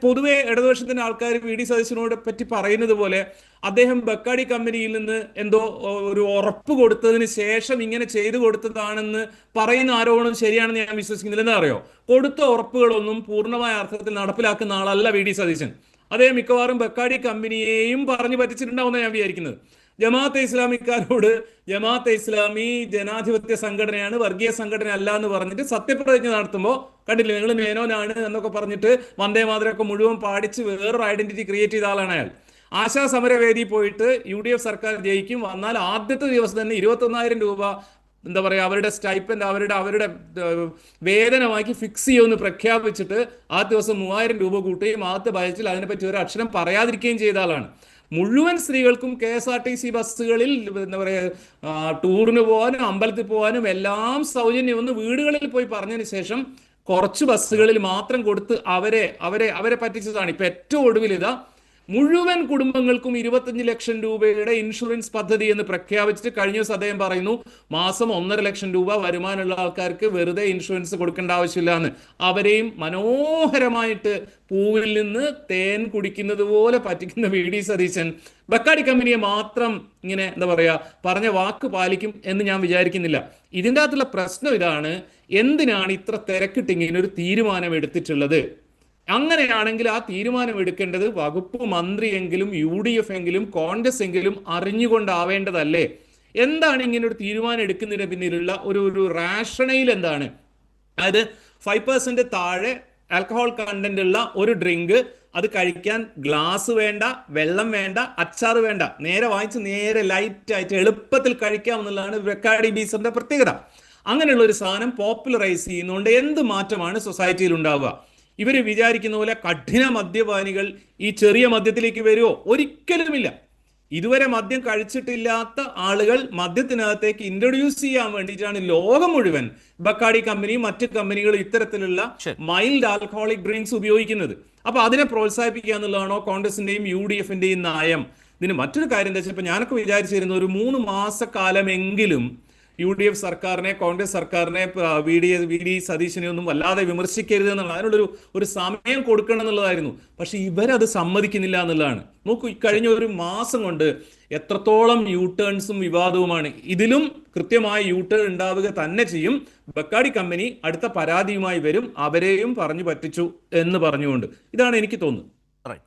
പൊതുവെ ഇടതുപക്ഷത്തിന്റെ ആൾക്കാർ വി ഡി സതീശനോട് പറ്റി പറയുന്നത് പോലെ അദ്ദേഹം ബക്കാടി കമ്പനിയിൽ നിന്ന് എന്തോ ഒരു ഉറപ്പ് കൊടുത്തതിന് ശേഷം ഇങ്ങനെ ചെയ്തു കൊടുത്തതാണെന്ന് പറയുന്ന ആരോപണം ശരിയാണെന്ന് ഞാൻ വിശ്വസിക്കുന്നില്ല. എന്താ അറിയോ, കൊടുത്ത ഉറപ്പുകളൊന്നും പൂർണ്ണമായ അർത്ഥത്തിൽ നടപ്പിലാക്കുന്ന ആളല്ല വി ഡി സതീശൻ. അദ്ദേഹം മിക്കവാറും ബക്കാടി കമ്പനിയെയും പറഞ്ഞു പറ്റിച്ചിട്ടുണ്ടാവുന്ന ഞാൻ വിചാരിക്കുന്നത്. ജമാഅത്തെ ഇസ്ലാമിക്കാരോട് ജമാഅത്തെ ഇസ്ലാമി ജനാധിപത്യ സംഘടനയാണ്, വർഗീയ സംഘടന അല്ല എന്ന് പറഞ്ഞിട്ട് സത്യപ്രതിജ്ഞ നടത്തുമ്പോൾ കണ്ടില്ലേ, നിങ്ങൾ മേനോനാണ് എന്നൊക്കെ പറഞ്ഞിട്ട് വന്ദേ മാതരമൊക്കെ മുഴുവൻ പാടിച്ച് വേറൊരു ഐഡന്റിറ്റി ക്രിയേറ്റ് ചെയ്ത ആളാണ് അയാൾ. ആശാ സമരവേദി പോയിട്ട് UDF സർക്കാർ ജയിക്കും, വന്നാൽ ആദ്യത്തെ ദിവസം തന്നെ 21,000 രൂപ എന്താ പറയുക അവരുടെ സ്റ്റൈപ്പൻഡ് അവരുടെ വേതനമാക്കി ഫിക്സ് ചെയ്യുമെന്ന് പ്രഖ്യാപിച്ചിട്ട് ആ ദിവസം 3,000 രൂപ കൂട്ടുകയും ആദ്യത്തെ ബജറ്റിൽ അതിനെപ്പറ്റി ഒരു അക്ഷരം പറയാതിരിക്കുകയും ചെയ്ത ആളാണ്. മുഴുവൻ സ്ത്രീകൾക്കും KSRTC ബസ്സുകളിൽ എന്താ പറയുക ടൂറിന് പോകാനും അമ്പലത്തിൽ പോകാനും എല്ലാം സൗജന്യം ഒന്ന് വീടുകളിൽ പോയി പറഞ്ഞതിന് ശേഷം കുറച്ച് ബസ്സുകളിൽ മാത്രം കൊടുത്ത് അവരെ പറ്റിച്ചതാണ്. ഇപ്പൊ ഏറ്റവും ഒടുവിൽ ഇതാ മുഴുവൻ കുടുംബങ്ങൾക്കും 25 ലക്ഷം രൂപയുടെ ഇൻഷുറൻസ് പദ്ധതി എന്ന് പ്രഖ്യാപിച്ചിട്ട് കഴിഞ്ഞ ദിവസം അദ്ദേഹം പറയുന്നു മാസം 1.5 ലക്ഷം രൂപ വരുമാനമുള്ള ആൾക്കാർക്ക് വെറുതെ ഇൻഷുറൻസ് കൊടുക്കേണ്ട ആവശ്യമില്ല എന്ന്. അവരെയും മനോഹരമായിട്ട് പൂവിൽ നിന്ന് തേൻ കുടിക്കുന്നത് പോലെ പറ്റിക്കുന്ന വി ഡി സതീശൻ ബക്കാടി കമ്പനിയെ മാത്രം ഇങ്ങനെ എന്താ പറയാ പറഞ്ഞ വാക്ക് പാലിക്കും എന്ന് ഞാൻ വിചാരിക്കുന്നില്ല. ഇതിൻ്റെ അകത്തുള്ള പ്രശ്നം ഇതാണ്, എന്തിനാണ് ഇത്ര തിരക്കിട്ട് ഇങ്ങനെ ഒരു തീരുമാനം എടുത്തിട്ടുള്ളത്? അങ്ങനെയാണെങ്കിൽ ആ തീരുമാനം എടുക്കേണ്ടത് വകുപ്പ് മന്ത്രിയെങ്കിലും UDF എങ്കിലും കോൺഗ്രസ് എങ്കിലും അറിഞ്ഞുകൊണ്ടാവേണ്ടതല്ലേ? എന്താണ് ഇങ്ങനെ ഒരു തീരുമാനം എടുക്കുന്നതിന് പിന്നിലുള്ള ഒരു റാഷണയിൽ എന്താണ്? അതായത് 5% താഴെ ആൽക്കഹോൾ കണ്ടന്റ് ഉള്ള ഒരു ഡ്രിങ്ക്, അത് കഴിക്കാൻ ഗ്ലാസ് വേണ്ട, വെള്ളം വേണ്ട, അച്ചാർ വേണ്ട, നേരെ വാങ്ങിച്ച് നേരെ ലൈറ്റ് ആയിട്ട് എളുപ്പത്തിൽ കഴിക്കാമെന്നുള്ളതാണ് ബക്കാടി ബീസറിന്റെ പ്രത്യേകത. അങ്ങനെയുള്ള ഒരു സാധനം പോപ്പുലറൈസ് ചെയ്യുന്നതുകൊണ്ട് എന്ത് മാറ്റമാണ് സൊസൈറ്റിയിൽ ഉണ്ടാവുക? ഇവർ വിചാരിക്കുന്ന പോലെ കഠിന മദ്യപാനികൾ ഈ ചെറിയ മദ്യത്തിലേക്ക് വരുമോ? ഒരിക്കലുമില്ല. ഇതുവരെ മദ്യം കഴിച്ചിട്ടില്ലാത്ത ആളുകൾ മദ്യത്തിനകത്തേക്ക് ഇൻട്രൊഡ്യൂസ് ചെയ്യാൻ വേണ്ടിയിട്ടാണ് ലോകം മുഴുവൻ ബക്കാടി കമ്പനിയും മറ്റ് കമ്പനികളും ഇത്തരത്തിലുള്ള മൈൽഡ് ആൽക്കഹോളിക് ഡ്രിങ്ക്സ് ഉപയോഗിക്കുന്നത്. അപ്പൊ അതിനെ പ്രോത്സാഹിപ്പിക്കുക എന്നുള്ളതാണോ കോൺഗ്രസിന്റെയും UDFന്റെയും നയം? ഇതിന് മറ്റൊരു കാര്യം എന്താ വെച്ചാൽ, ഞാനൊക്കെ വിചാരിച്ചിരുന്ന ഒരു 3 മാസക്കാലമെങ്കിലും UDF സർക്കാരിനെ, കോൺഗ്രസ് സർക്കാരിനെ, വി ഡി സതീശനെ ഒന്നും വല്ലാതെ വിമർശിക്കരുത് എന്നുള്ള അതിനുള്ളൊരു സമയം കൊടുക്കണം എന്നുള്ളതായിരുന്നു. പക്ഷെ ഇവരത് സമ്മതിക്കുന്നില്ല എന്നുള്ളതാണ്. നോക്കൂ, കഴിഞ്ഞ ഒരു മാസം കൊണ്ട് എത്രത്തോളം യൂടേൺസും വിവാദവുമാണ്. ഇതിലും കൃത്യമായ യൂടേൺ ഉണ്ടാവുക തന്നെ ചെയ്യും. ബക്കാടി കമ്പനി അടുത്ത പരാതിയുമായി വരും, അവരെയും പറഞ്ഞു പറ്റിച്ചു എന്ന് പറഞ്ഞുകൊണ്ട്. ഇതാണ് എനിക്ക് തോന്നുന്നത്.